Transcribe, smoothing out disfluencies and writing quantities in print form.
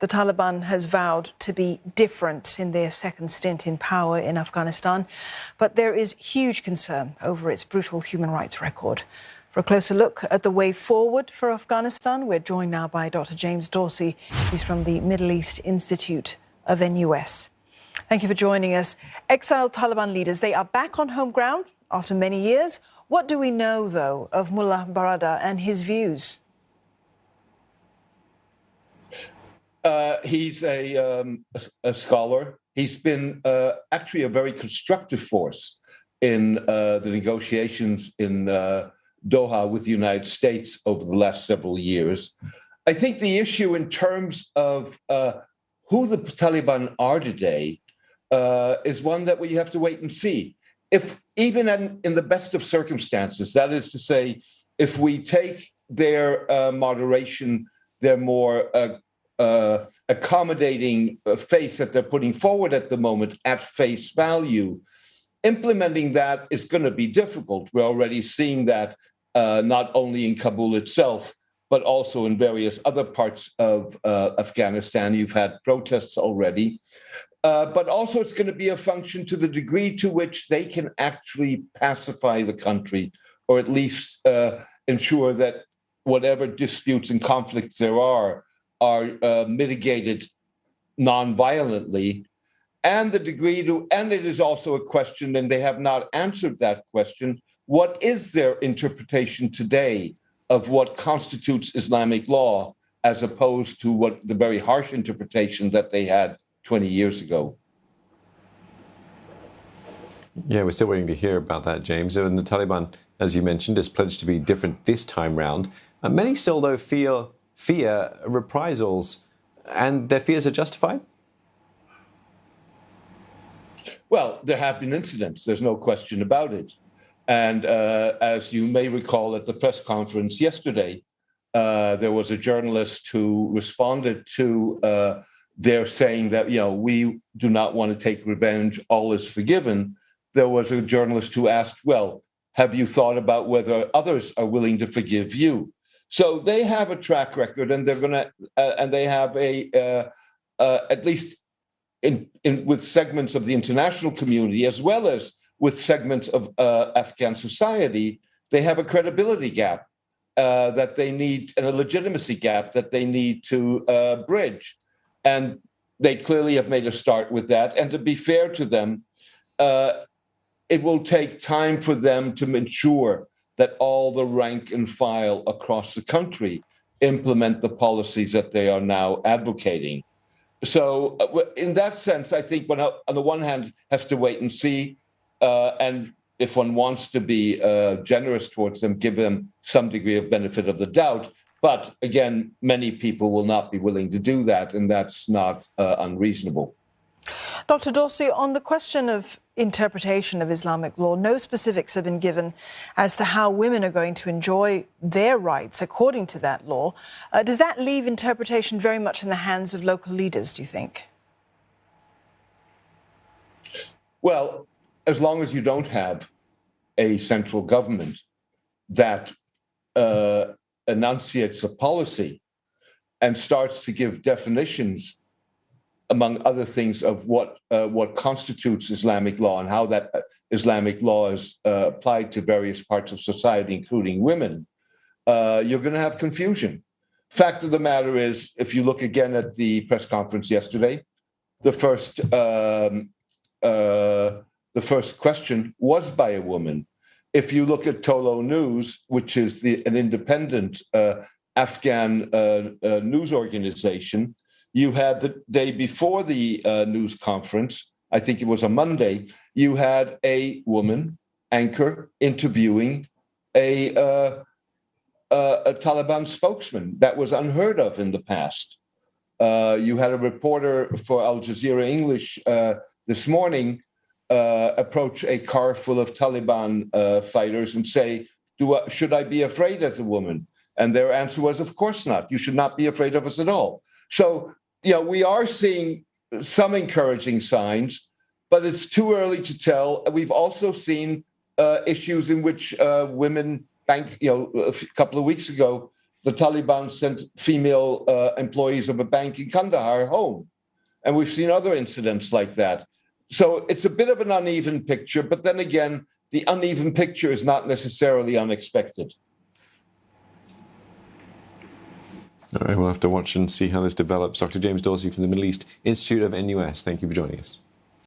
The Taliban has vowed to be different in their second stint in power in Afghanistan, but there is huge concern over its brutal human rights record. For a closer look at the way forward for Afghanistan, we're joined now by Dr. James Dorsey. He's from the Middle East Institute of NUS. Thank you for joining us. Exiled Taliban leaders, they are back on home ground after many years. What do we know, though, of Mullah Baradar and his views? He's a scholar. He's been actually a very constructive force in the negotiations in Doha with the United States over the last several years. I think the issue in terms of who the Taliban are today is one that we have to wait and see. If even in the best of circumstances, that is to say, if we take their moderation, their more accommodating face that they're putting forward at the moment at face value, implementing that is going to be difficult. We're already seeing that not only in Kabul itself, but also in various other parts of Afghanistan. You've had protests already. But also it's going to be a function to the degree to which they can actually pacify the country, or at least ensure that whatever disputes and conflicts there are mitigated non-violently, and the degree to, and it is also a question, and they have not answered that question, what is their interpretation today of what constitutes Islamic law, as opposed to what the very harsh interpretation that they had 20 years ago? Yeah, we're still waiting to hear about that, James. And the Taliban, as you mentioned, is pledged to be different this time round. Many still, though, fear reprisals, and their fears are justified? Well, there have been incidents. There's no question about it. And as you may recall at the press conference yesterday, there was a journalist who responded to their saying that, we do not want to take revenge, all is forgiven. There was a journalist who asked, well, have you thought about whether others are willing to forgive you? So they have a track record, and they're going to, and they have at least with segments of the international community, as well as with segments of Afghan society, they have a credibility gap that they need, and a legitimacy gap that they need to bridge. And they clearly have made a start with that. And to be fair to them, it will take time for them to ensure that all the rank and file across the country implement the policies that they are now advocating. So in that sense, I think one, on the one hand, has to wait and see. And if one wants to be generous towards them, give them some degree of benefit of the doubt. But again, many people will not be willing to do that, and that's not unreasonable. Dr. Dorsey, on the question of interpretation of Islamic law, no specifics have been given as to how women are going to enjoy their rights according to that law. Does that leave interpretation very much in the hands of local leaders, do you think? Well, as long as you don't have a central government that enunciates a policy and starts to give definitions, among other things, of what constitutes Islamic law and how that Islamic law is applied to various parts of society, including women, you're going to have confusion. Fact of the matter is, if you look again at the press conference yesterday, the first question was by a woman. If you look at Tolo News, which is an independent Afghan news organization, you had the day before the news conference, I think it was a Monday, you had a woman anchor interviewing a Taliban spokesman. That was unheard of in the past. You had a reporter for Al Jazeera English this morning approach a car full of Taliban fighters and say, should I be afraid as a woman? And their answer was, of course not. You should not be afraid of us at all. So, we are seeing some encouraging signs, but it's too early to tell. We've also seen issues in which women, a couple of weeks ago, the Taliban sent female employees of a bank in Kandahar home. And we've seen other incidents like that. So it's a bit of an uneven picture, but then again, the uneven picture is not necessarily unexpected. All right, we'll have to watch and see how this develops. Dr. James Dorsey from the Middle East Institute of NUS, thank you for joining us.